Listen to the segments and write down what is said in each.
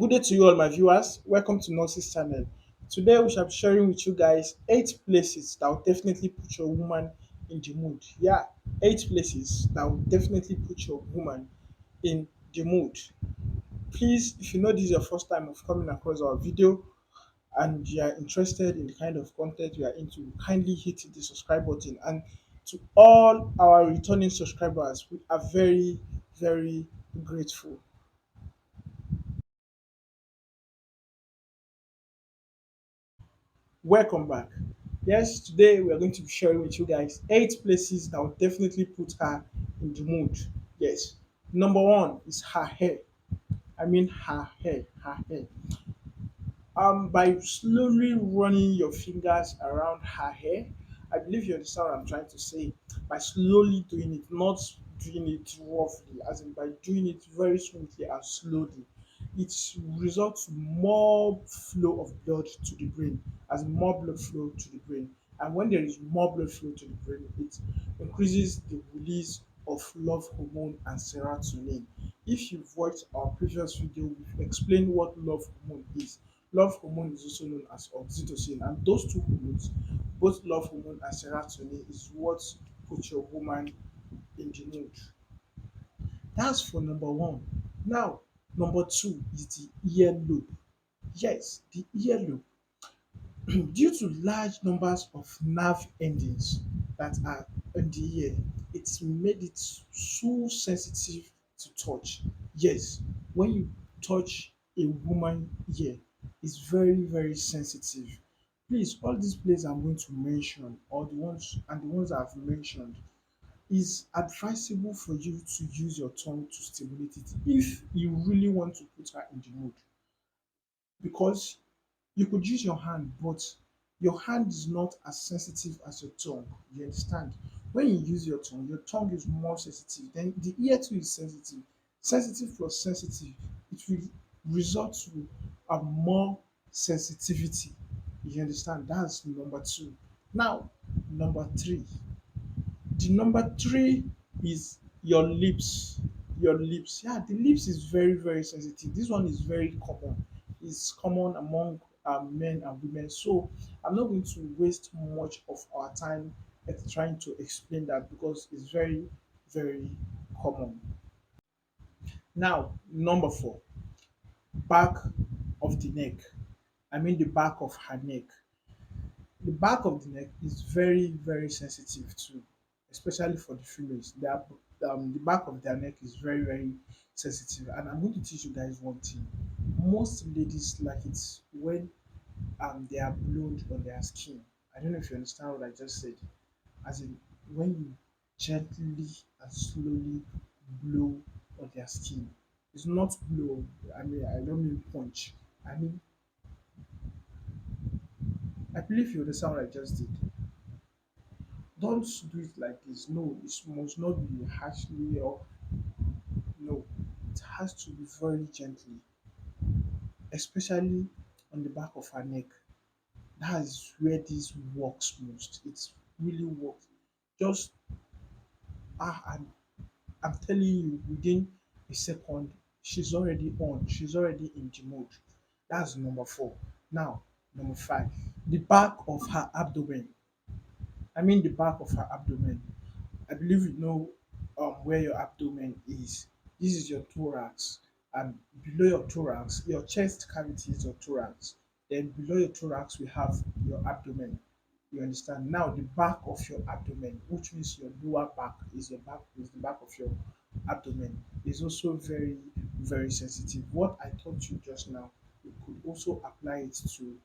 Good day to you all my viewers. Welcome to Nurse's channel. Today we shall be sharing with you guys 8 places that will definitely put your woman in the mood. Yeah, 8 places that will definitely put your woman in the mood. Please, if you know this is your first time of coming across our video and you are interested in the kind of content we are into, kindly hit the subscribe button. And to all our returning subscribers, we are very, very grateful. Welcome back. Yes, today we are going to be sharing with you guys 8 places that will definitely put her in the mood. Yes. Number one is her hair. I mean her hair. Her hair. By slowly running your fingers around her hair, I believe you understand what I'm trying to say. By slowly doing it, not doing it roughly, as in by doing it very smoothly and slowly, it results in more flow of blood to the brain, as in more blood flow to the brain. And when there is more blood flow to the brain, it increases the release of love hormone and serotonin. If you've watched our previous video, we've explained what love hormone is. Love hormone is also known as oxytocin, and those two hormones, both love hormone and serotonin, is what puts your woman in the mood. That's for number one. Now, number two is the earlobe. Yes, the earlobe. Due to large numbers of nerve endings that are in the ear, it's made it so sensitive to touch. Yes, when you touch a woman ear, it's very, very sensitive. Please, all these places I'm going to mention, or the ones I've mentioned, is advisable for you to use your tongue to stimulate it if you really want to put her in the mood, because you could use your hand, but your hand is not as sensitive as your tongue. You understand? When you use your tongue is more sensitive. Then the ear too is sensitive. Sensitive plus sensitive, it will result to a more sensitivity. You understand? That's number two. Now, number three. The number three is your lips. Your lips. Yeah, the lips is very, very sensitive. This one is very common. It's common among men and women. So I'm not going to waste much of our time at trying to explain that because it's very, very common. Now, number four, back of the neck. I mean the back of her neck. The back of the neck is very, very sensitive too, especially for the females. The back of their neck is very, very sensitive. And I'm going to teach you guys one thing. Most ladies like it when they are blown on their skin. I don't know if you understand what I just said. As in, when you gently and slowly blow on their skin. It's not blow. I mean, I don't mean punch. I mean, I believe you understand what I just did. Don't do it like this. No, it must not be harshly or no. It has to be very gently, especially on the back of her neck. That is where this works most. It really works. Just and I'm telling you, within a second, she's already on. She's already in the mood. That's number four. Now, number five, the back of her abdomen. I mean the back of her abdomen. I believe you know where your abdomen is. This is your thorax, and below your thorax, your chest cavity is your thorax. Then below your thorax, we have your abdomen. You understand? Now the back of your abdomen, which means your lower back, is the back of your abdomen, is also very, very sensitive. What I taught you just now, you could also apply it to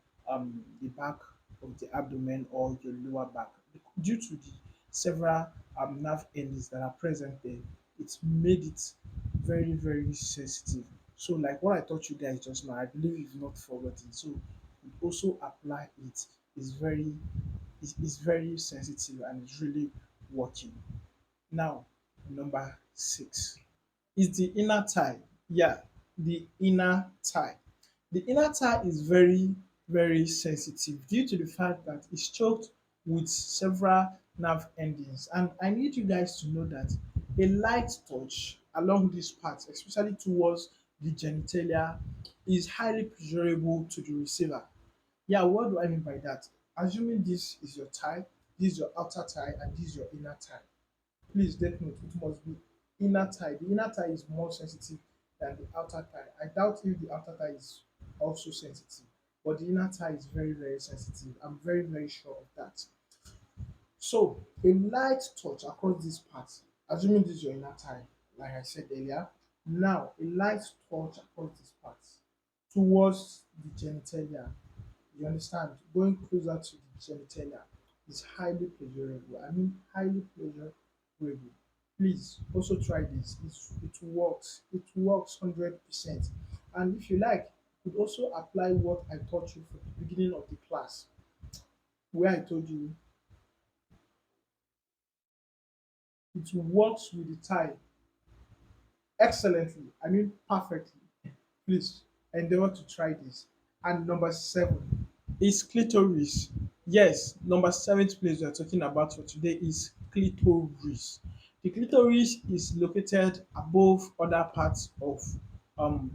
the back of the abdomen or your lower back. Due to the several nerve endings that are present there, it's made it very, very sensitive. So, like what I taught you guys just now, I believe you've not forgotten. So, you also apply it. It's very, it's very sensitive and it's really working. Now, number six is the inner thigh. Yeah, the inner thigh. The inner thigh is very, very sensitive due to the fact that it's choked with several nerve endings. And I need you guys to know that a light touch along this part, especially towards the genitalia, is highly pleasurable to the receiver. Yeah, what do I mean by that? Assuming this is your thigh, this is your outer thigh, and this is your inner thigh. Please take note, it must be inner thigh. The inner thigh is more sensitive than the outer thigh. I doubt if the outer thigh is also sensitive, but the inner thigh is very, very sensitive. I'm very, very sure of that. So, a light touch across this part, assuming this is your inner thigh, like I said earlier. Now, a light touch across this part towards the genitalia. You understand? Going closer to the genitalia is highly pleasurable. I mean, highly pleasurable. Please also try this. It works. It works 100%. And if you like, you could also apply what I taught you from the beginning of the class, where I told you it works with the thigh excellently. I mean, perfectly. Please endeavor to try this. And number 7 is clitoris. Yes, number seventh place we are talking about for today is clitoris. The clitoris is located above other parts of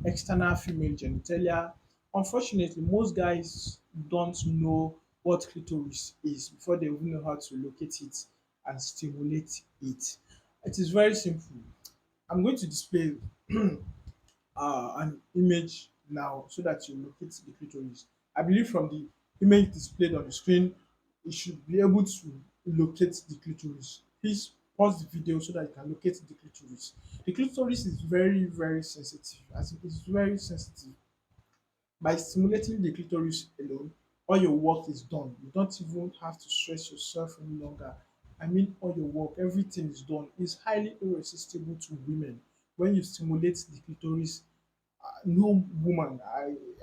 external female genitalia. Unfortunately, most guys don't know what clitoris is before they even know how to locate it and stimulate it. It is very simple. I'm going to display an image now so that you locate the clitoris. I believe from the image displayed on the screen, you should be able to locate the clitoris. Please pause the video so that you can locate the clitoris. The clitoris is very, very sensitive. As it is very sensitive. By stimulating the clitoris alone, all your work is done. You don't even have to stress yourself any longer. I mean, all your work, everything is done. It's highly irresistible to women. When you stimulate the clitoris, no woman,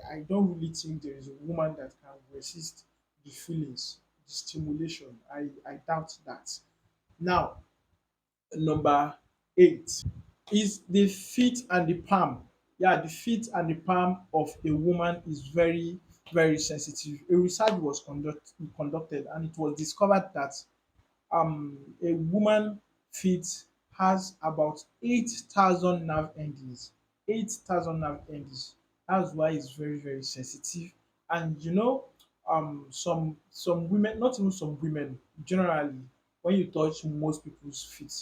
I don't really think there is a woman that can resist the feelings, the stimulation. I doubt that. Now, number 8 is the feet and the palm. Yeah, the feet and the palm of a woman is very, very sensitive. A research was conducted and it was discovered that a woman feet has about 8,000 nerve endings. 8,000 nerve endings. That's why it's very, very sensitive. And some women, not even some women, generally, when you touch most people's feet,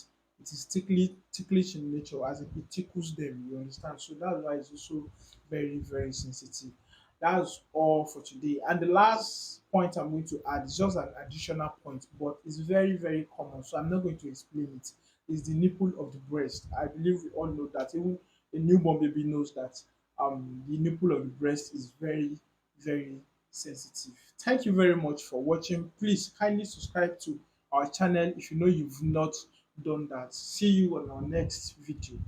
it is ticklish in nature, as in it tickles them. You understand? So that's why it's also very, very sensitive. That's all for today. And the last point I'm going to add is just an additional point, but it's very, very common. So I'm not going to explain it. Is the nipple of the breast. I believe we all know that. Even a newborn baby knows that the nipple of the breast is very, very sensitive. Thank you very much for watching. Please kindly subscribe to our channel if you know you've not done that. See you on our next video.